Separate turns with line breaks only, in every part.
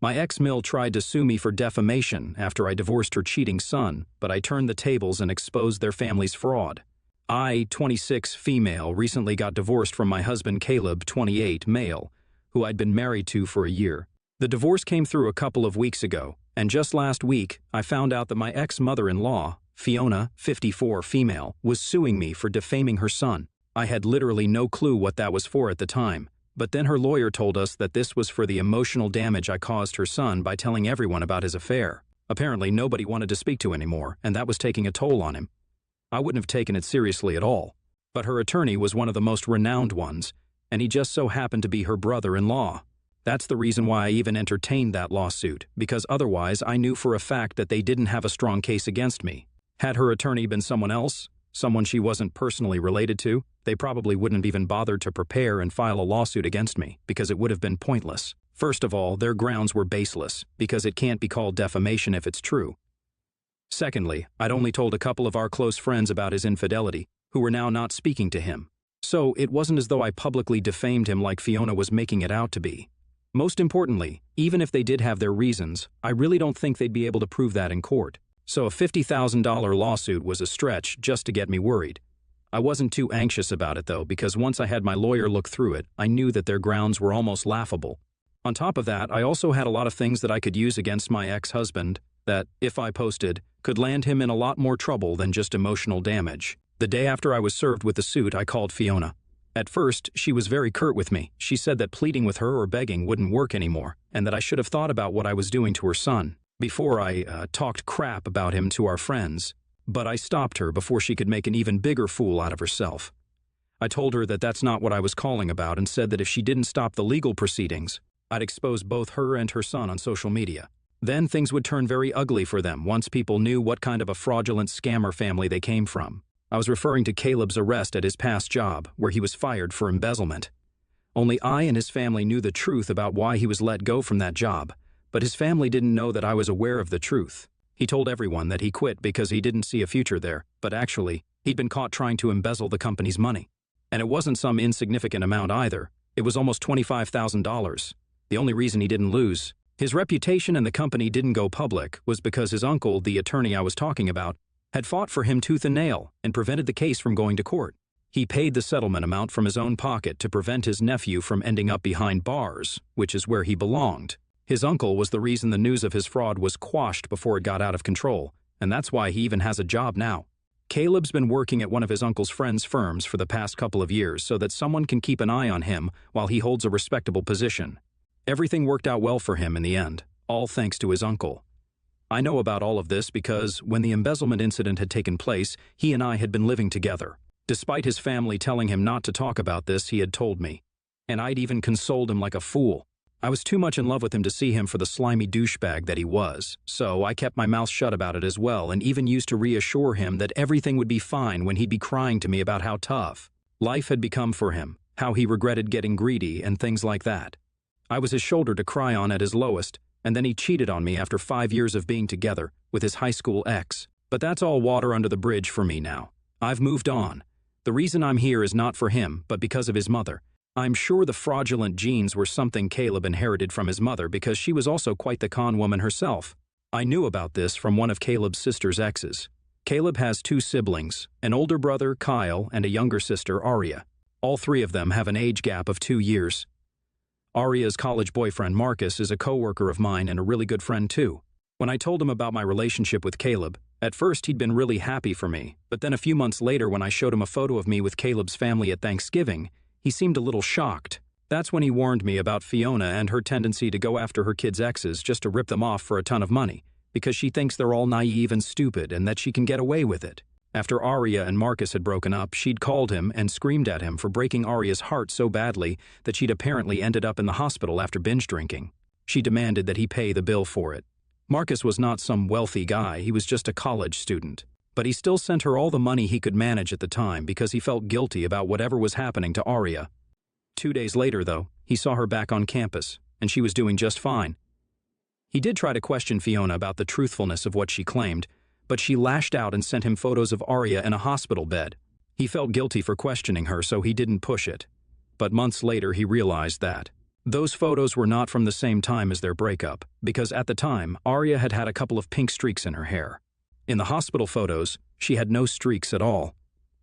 My ex-mill tried to sue me for defamation after I divorced her cheating son, but I turned the tables and exposed their family's fraud. I, 26, female, recently got divorced from my husband Caleb, 28, male, who I'd been married to for a year. The divorce came through a couple of weeks ago, and just last week, I found out that my ex-mother-in-law, Fiona, 54, female, was suing me for defaming her son. I had literally no clue what that was for at the time, but then her lawyer told us that this was for the emotional damage I caused her son by telling everyone about his affair. Apparently nobody wanted to speak to anymore, and that was taking a toll on him. I wouldn't have taken it seriously at all, but her attorney was one of the most renowned ones, and he just so happened to be her brother-in-law. That's the reason why I even entertained that lawsuit, because otherwise I knew for a fact that they didn't have a strong case against me. Had her attorney been someone else, someone she wasn't personally related to, they probably wouldn't have even bothered to prepare and file a lawsuit against me, because it would have been pointless. First of all, their grounds were baseless, because it can't be called defamation if it's true. Secondly, I'd only told a couple of our close friends about his infidelity, who were now not speaking to him. So it wasn't as though I publicly defamed him like Fiona was making it out to be. Most importantly, even if they did have their reasons, I really don't think they'd be able to prove that in court. So a $50,000 lawsuit was a stretch just to get me worried. I wasn't too anxious about it though, because once I had my lawyer look through it, I knew that their grounds were almost laughable. On top of that, I also had a lot of things that I could use against my ex-husband that, if I posted, could land him in a lot more trouble than just emotional damage. The day after I was served with the suit, I called Fiona. At first, she was very curt with me. She said that pleading with her or begging wouldn't work anymore, and that I should have thought about what I was doing to her son before I talked crap about him to our friends. But I stopped her before she could make an even bigger fool out of herself. I told her that that's not what I was calling about and said that if she didn't stop the legal proceedings, I'd expose both her and her son on social media. Then things would turn very ugly for them once people knew what kind of a fraudulent scammer family they came from. I was referring to Caleb's arrest at his past job, where he was fired for embezzlement. Only I and his family knew the truth about why he was let go from that job, but his family didn't know that I was aware of the truth. He told everyone that he quit because he didn't see a future there, but actually, he'd been caught trying to embezzle the company's money. And it wasn't some insignificant amount either. It was almost $25,000. The only reason he didn't lose, his reputation and the company didn't go public, was because his uncle, the attorney I was talking about, had fought for him tooth and nail and prevented the case from going to court. He paid the settlement amount from his own pocket to prevent his nephew from ending up behind bars, which is where he belonged. His uncle was the reason the news of his fraud was quashed before it got out of control, and that's why he even has a job now. Caleb's been working at one of his uncle's friends' firms for the past couple of years so that someone can keep an eye on him while he holds a respectable position. Everything worked out well for him in the end, all thanks to his uncle. I know about all of this because when the embezzlement incident had taken place, he and I had been living together. Despite his family telling him not to talk about this, he had told me. And I'd even consoled him like a fool. I was too much in love with him to see him for the slimy douchebag that he was, so I kept my mouth shut about it as well and even used to reassure him that everything would be fine when he'd be crying to me about how tough life had become for him, how he regretted getting greedy and things like that. I was his shoulder to cry on at his lowest, and then he cheated on me after 5 years of being together with his high school ex. But that's all water under the bridge for me now. I've moved on. The reason I'm here is not for him, but because of his mother. I'm sure the fraudulent genes were something Caleb inherited from his mother because she was also quite the con woman herself. I knew about this from one of Caleb's sister's exes. Caleb has 2 siblings, an older brother, Kyle, and a younger sister, Aria. All 3 of them have an age gap of 2 years. Aria's college boyfriend, Marcus, is a coworker of mine and a really good friend too. When I told him about my relationship with Caleb, at first he'd been really happy for me, but then a few months later when I showed him a photo of me with Caleb's family at Thanksgiving, he seemed a little shocked. That's when he warned me about Fiona and her tendency to go after her kids' exes just to rip them off for a ton of money, because she thinks they're all naive and stupid and that she can get away with it. After Aria and Marcus had broken up, she'd called him and screamed at him for breaking Aria's heart so badly that she'd apparently ended up in the hospital after binge drinking. She demanded that he pay the bill for it. Marcus was not some wealthy guy, he was just a college student. But he still sent her all the money he could manage at the time because he felt guilty about whatever was happening to Aria. 2 days later, though, he saw her back on campus, and she was doing just fine. He did try to question Fiona about the truthfulness of what she claimed, but she lashed out and sent him photos of Aria in a hospital bed. He felt guilty for questioning her, so he didn't push it. But months later, he realized that Those photos were not from the same time as their breakup, because at the time, Arya had had a couple of pink streaks in her hair. In the hospital photos, she had no streaks at all.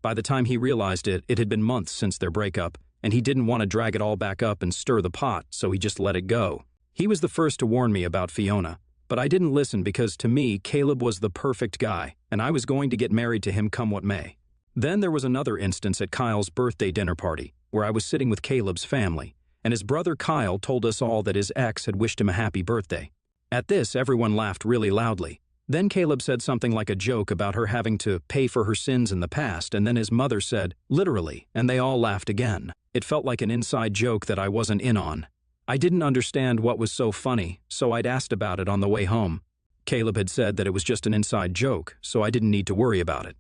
By the time he realized it, it had been months since their breakup, and he didn't want to drag it all back up and stir the pot, so he just let it go. He was the first to warn me about Fiona, but I didn't listen because to me, Caleb was the perfect guy, and I was going to get married to him come what may. Then there was another instance at Kyle's birthday dinner party, where I was sitting with Caleb's family, and his brother Kyle told us all that his ex had wished him a happy birthday. At this, everyone laughed really loudly. Then Caleb said something like a joke about her having to pay for her sins in the past, and then his mother said, literally, and they all laughed again. It felt like an inside joke that I wasn't in on. I didn't understand what was so funny, so I'd asked about it on the way home. Caleb had said that it was just an inside joke, so I didn't need to worry about it.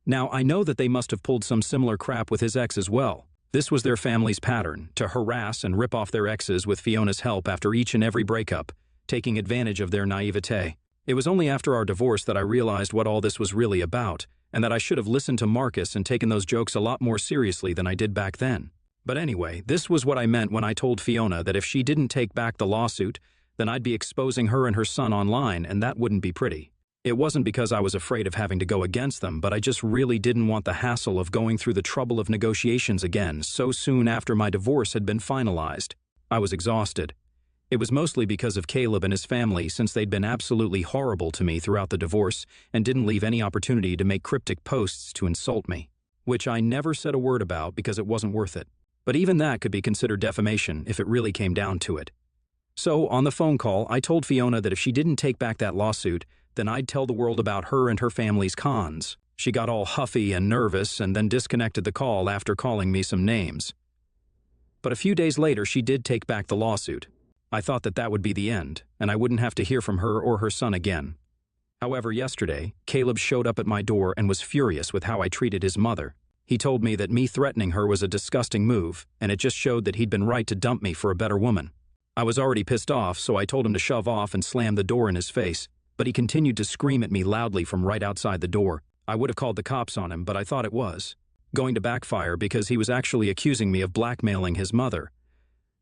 Now, I know that they must have pulled some similar crap with his ex as well. This was their family's pattern, to harass and rip off their exes with Fiona's help after each and every breakup, taking advantage of their naivete. It was only after our divorce that I realized what all this was really about, and that I should have listened to Marcus and taken those jokes a lot more seriously than I did back then. But anyway, this was what I meant when I told Fiona that if she didn't take back the lawsuit, then I'd be exposing her and her son online, and that wouldn't be pretty. It wasn't because I was afraid of having to go against them, but I just really didn't want the hassle of going through the trouble of negotiations again so soon after my divorce had been finalized. I was exhausted. It was mostly because of Caleb and his family, since they'd been absolutely horrible to me throughout the divorce and didn't leave any opportunity to make cryptic posts to insult me, which I never said a word about because it wasn't worth it. But even that could be considered defamation if it really came down to it. So, on the phone call, I told Fiona that if she didn't take back that lawsuit, then I'd tell the world about her and her family's cons. She got all huffy and nervous and then disconnected the call after calling me some names. But a few days later, she did take back the lawsuit. I thought that that would be the end, and I wouldn't have to hear from her or her son again. However, yesterday, Caleb showed up at my door and was furious with how I treated his mother. He told me that me threatening her was a disgusting move, and it just showed that he'd been right to dump me for a better woman. I was already pissed off, so I told him to shove off and slam the door in his face, but he continued to scream at me loudly from right outside the door. I would have called the cops on him, but I thought it was going to backfire because he was actually accusing me of blackmailing his mother.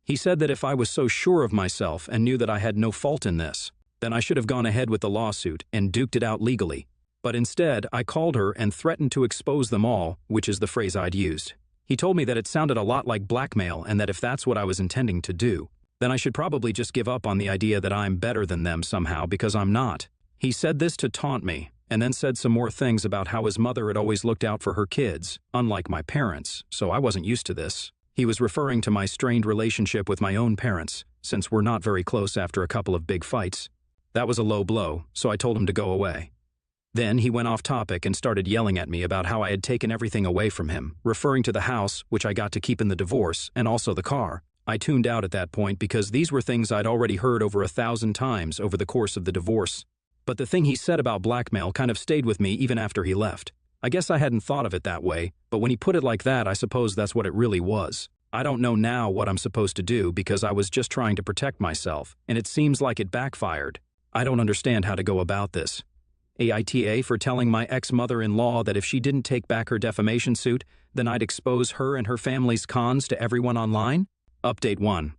He said that if I was so sure of myself and knew that I had no fault in this, then I should have gone ahead with the lawsuit and duked it out legally. But instead, I called her and threatened to expose them all, which is the phrase I'd used. He told me that it sounded a lot like blackmail and that if that's what I was intending to do, then I should probably just give up on the idea that I'm better than them somehow because I'm not. He said this to taunt me, and then said some more things about how his mother had always looked out for her kids, unlike my parents, so I wasn't used to this. He was referring to my strained relationship with my own parents, since we're not very close after a couple of big fights. That was a low blow, so I told him to go away. Then he went off topic and started yelling at me about how I had taken everything away from him, referring to the house, which I got to keep in the divorce, and also the car. I tuned out at that point because these were things I'd already heard over 1,000 times over the course of the divorce. But the thing he said about blackmail kind of stayed with me even after he left. I guess I hadn't thought of it that way, but when he put it like that, I suppose that's what it really was. I don't know now what I'm supposed to do because I was just trying to protect myself, and it seems like it backfired. I don't understand how to go about this. AITA for telling my ex-mother-in-law that if she didn't take back her defamation suit, then I'd expose her and her family's cons to everyone online? Update 1.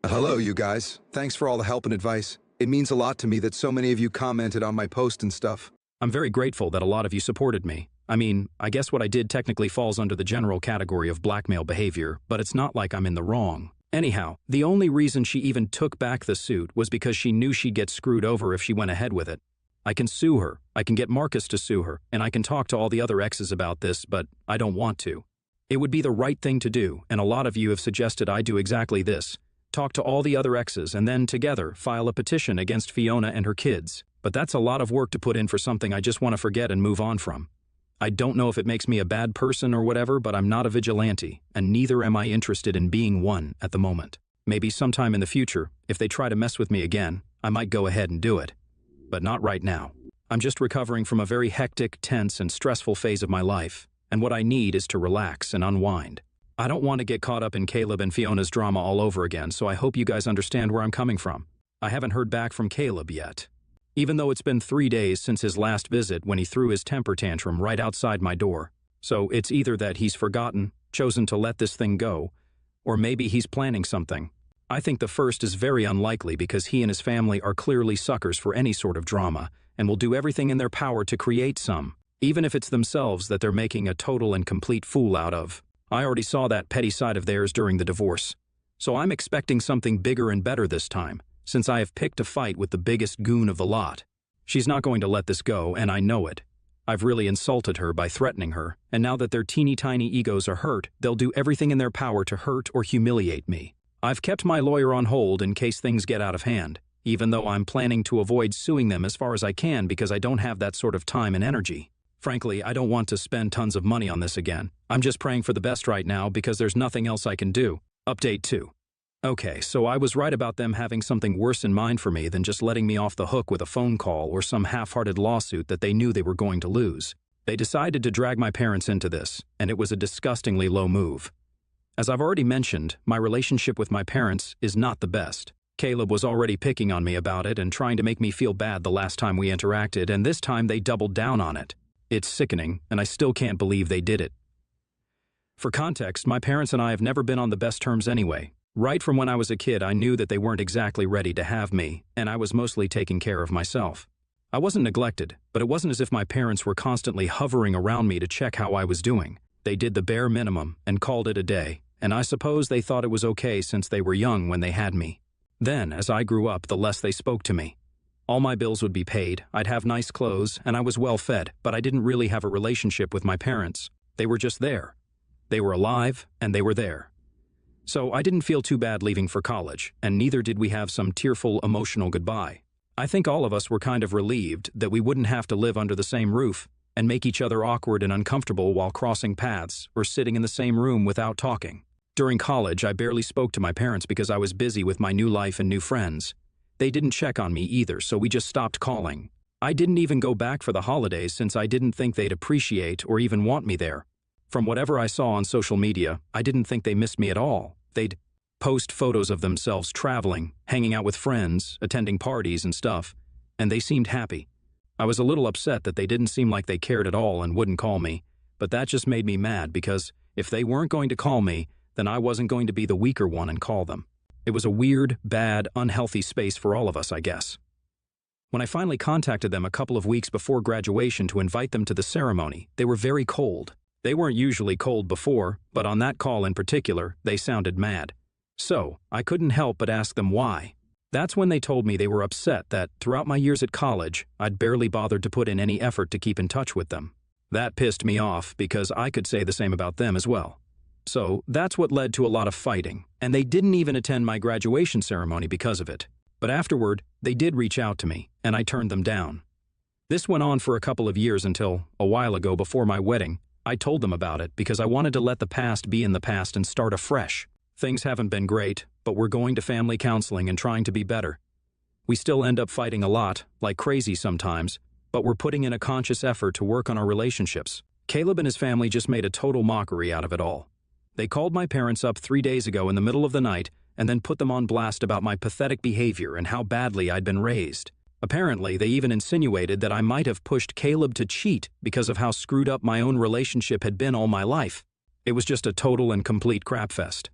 Hello, you guys. Thanks for all the help and advice. It means a lot to me that so many of you commented on my post and stuff.
I'm very grateful that a lot of you supported me. I mean, I guess what I did technically falls under the general category of blackmail behavior, but it's not like I'm in the wrong. Anyhow, the only reason she even took back the suit was because she knew she'd get screwed over if she went ahead with it. I can sue her, I can get Marcus to sue her, and I can talk to all the other exes about this, but I don't want to. It would be the right thing to do, and a lot of you have suggested I do exactly this. Talk to all the other exes and then, together, file a petition against Fiona and her kids. But that's a lot of work to put in for something I just want to forget and move on from. I don't know if it makes me a bad person or whatever, but I'm not a vigilante, and neither am I interested in being one at the moment. Maybe sometime in the future, if they try to mess with me again, I might go ahead and do it. But not right now. I'm just recovering from a very hectic, tense, and stressful phase of my life, and what I need is to relax and unwind. I don't want to get caught up in Caleb and Fiona's drama all over again, so I hope you guys understand where I'm coming from. I haven't heard back from Caleb yet. Even though it's been 3 days since his last visit when he threw his temper tantrum right outside my door. So it's either that he's forgotten, chosen to let this thing go, Or maybe he's planning something. I think the first is very unlikely because he and his family are clearly suckers for any sort of drama and will do everything in their power to create some, even if it's themselves that they're making a total and complete fool out of. I already saw that petty side of theirs during the divorce. So I'm expecting something bigger and better this time, since I have picked a fight with the biggest goon of the lot. She's not going to let this go, and I know it. I've really insulted her by threatening her, and now that their teeny-tiny egos are hurt, they'll do everything in their power to hurt or humiliate me. I've kept my lawyer on hold in case things get out of hand, even though I'm planning to avoid suing them as far as I can because I don't have that sort of time and energy. Frankly, I don't want to spend tons of money on this again. I'm just praying for the best right now because there's nothing else I can do. Update 2. Okay, so I was right about them having something worse in mind for me than just letting me off the hook with a phone call or some half-hearted lawsuit that they knew they were going to lose. They decided to drag my parents into this, and it was a disgustingly low move. As I've already mentioned, my relationship with my parents is not the best. Caleb was already picking on me about it and trying to make me feel bad the last time we interacted, and this time they doubled down on it. It's sickening, and I still can't believe they did it. For context, my parents and I have never been on the best terms anyway. Right from when I was a kid, I knew that they weren't exactly ready to have me, and I was mostly taking care of myself. I wasn't neglected, but it wasn't as if my parents were constantly hovering around me to check how I was doing. They did the bare minimum and called it a day, and I suppose they thought it was okay since they were young when they had me. Then, as I grew up, the less they spoke to me. All my bills would be paid, I'd have nice clothes, and I was well fed, but I didn't really have a relationship with my parents. They were just there. They were alive, and they were there. So I didn't feel too bad leaving for college, and neither did we have some tearful, emotional goodbye. I think all of us were kind of relieved that we wouldn't have to live under the same roof and make each other awkward and uncomfortable while crossing paths or sitting in the same room without talking. During college, I barely spoke to my parents because I was busy with my new life and new friends. They didn't check on me either, so we just stopped calling. I didn't even go back for the holidays since I didn't think they'd appreciate or even want me there. From whatever I saw on social media, I didn't think they missed me at all. They'd post photos of themselves traveling, hanging out with friends, attending parties and stuff, and they seemed happy. I was a little upset that they didn't seem like they cared at all and wouldn't call me, but that just made me mad because if they weren't going to call me, then I wasn't going to be the weaker one and call them. It was a weird, bad, unhealthy space for all of us, I guess. When I finally contacted them a couple of weeks before graduation to invite them to the ceremony, they were very cold. They weren't usually cold before, but on that call in particular, they sounded mad. So, I couldn't help but ask them why. That's when they told me they were upset that, throughout my years at college, I'd barely bothered to put in any effort to keep in touch with them. That pissed me off because I could say the same about them as well. So, that's what led to a lot of fighting, and they didn't even attend my graduation ceremony because of it. But afterward, they did reach out to me, and I turned them down. This went on for a couple of years until, a while ago before my wedding, I told them about it because I wanted to let the past be in the past and start afresh. Things haven't been great, but we're going to family counseling and trying to be better. We still end up fighting a lot, like crazy sometimes, but we're putting in a conscious effort to work on our relationships. Caleb and his family just made a total mockery out of it all. They called my parents up 3 days ago in the middle of the night and then put them on blast about my pathetic behavior and how badly I'd been raised. Apparently, they even insinuated that I might have pushed Caleb to cheat because of how screwed up my own relationship had been all my life. It was just a total and complete crapfest.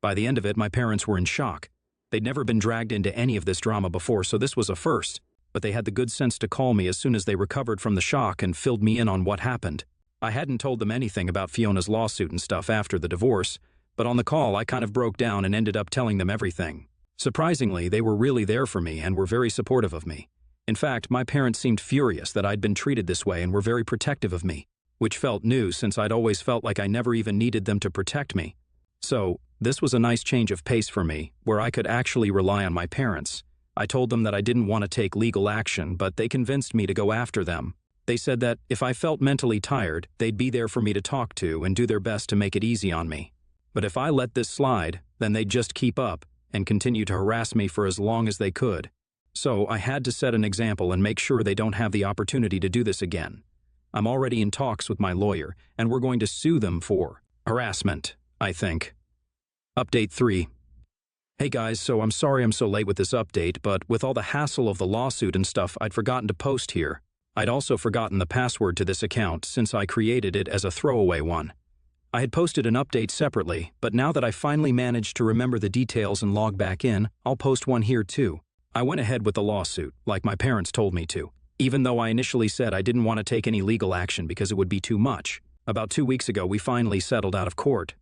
By the end of it, my parents were in shock. They'd never been dragged into any of this drama before, so this was a first, but they had the good sense to call me as soon as they recovered from the shock and filled me in on what happened. I hadn't told them anything about Fiona's lawsuit and stuff after the divorce, but on the call I kind of broke down and ended up telling them everything. Surprisingly, they were really there for me and were very supportive of me. In fact, my parents seemed furious that I'd been treated this way and were very protective of me, which felt new since I'd always felt like I never even needed them to protect me. So, this was a nice change of pace for me, where I could actually rely on my parents. I told them that I didn't want to take legal action, but they convinced me to go after them. They said that if I felt mentally tired, they'd be there for me to talk to and do their best to make it easy on me. But if I let this slide, then they'd just keep up and continue to harass me for as long as they could. So I had to set an example and make sure they don't have the opportunity to do this again. I'm already in talks with my lawyer, and we're going to sue them for harassment, I think. Update 3. Hey guys, so I'm sorry I'm so late with this update, but with all the hassle of the lawsuit and stuff, I'd forgotten to post here. I'd also forgotten the password to this account since I created it as a throwaway one. I had posted an update separately, but now that I finally managed to remember the details and log back in, I'll post one here too. I went ahead with the lawsuit, like my parents told me to, even though I initially said I didn't want to take any legal action because it would be too much. About 2 weeks ago, we finally settled out of court.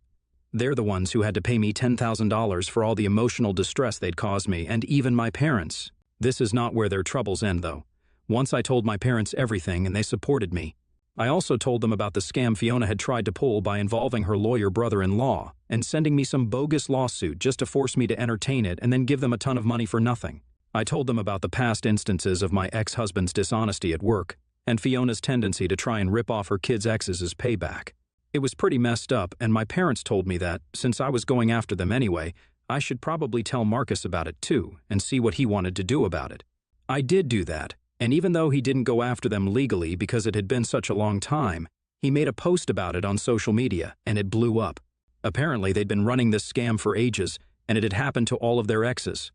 They're the ones who had to pay me $10,000 for all the emotional distress they'd caused me, and even my parents. This is not where their troubles end, though. Once I told my parents everything, and they supported me. I also told them about the scam Fiona had tried to pull by involving her lawyer brother-in-law and sending me some bogus lawsuit just to force me to entertain it and then give them a ton of money for nothing. I told them about the past instances of my ex-husband's dishonesty at work and Fiona's tendency to try and rip off her kids' exes as payback. It was pretty messed up, and my parents told me that, since I was going after them anyway, I should probably tell Marcus about it too and see what he wanted to do about it. I did do that, and even though he didn't go after them legally because it had been such a long time, he made a post about it on social media, and it blew up. Apparently, they'd been running this scam for ages, and it had happened to all of their exes.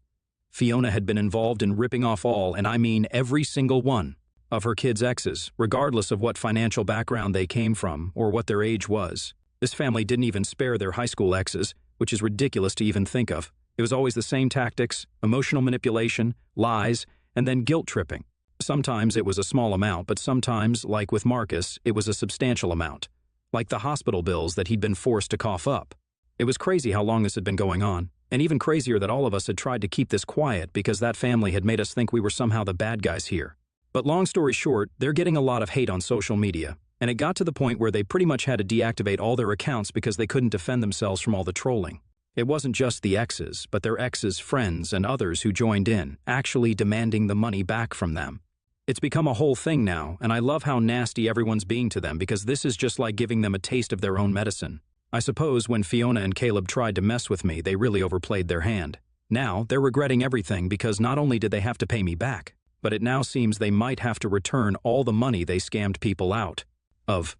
Fiona had been involved in ripping off all, and I mean every single one, of her kids' exes, regardless of what financial background they came from or what their age was. This family didn't even spare their high school exes, which is ridiculous to even think of. It was always the same tactics: emotional manipulation, lies, and then guilt tripping. Sometimes it was a small amount, but sometimes, like with Marcus, it was a substantial amount, like the hospital bills that he'd been forced to cough up. It was crazy how long this had been going on, and even crazier that all of us had tried to keep this quiet because that family had made us think we were somehow the bad guys here. But long story short, they're getting a lot of hate on social media, and it got to the point where they pretty much had to deactivate all their accounts because they couldn't defend themselves from all the trolling. It wasn't just the exes, but their exes' friends and others who joined in, actually demanding the money back from them. It's become a whole thing now, and I love how nasty everyone's being to them because this is just like giving them a taste of their own medicine. I suppose when Fiona and Caleb tried to mess with me, they really overplayed their hand. Now, they're regretting everything because not only did they have to pay me back, but it now seems they might have to return all the money they scammed people out of.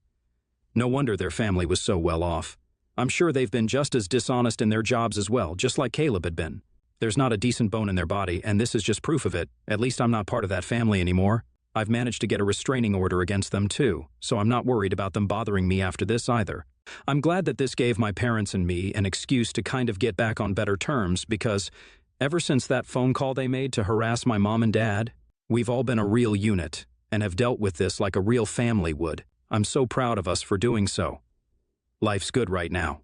No wonder their family was so well off. I'm sure they've been just as dishonest in their jobs as well, just like Caleb had been. There's not a decent bone in their body, and this is just proof of it. At least I'm not part of that family anymore. I've managed to get a restraining order against them too, so I'm not worried about them bothering me after this either. I'm glad that this gave my parents and me an excuse to kind of get back on better terms because ever since that phone call they made to harass my mom and dad, we've all been a real unit and have dealt with this like a real family would. I'm so proud of us for doing so. Life's good right now.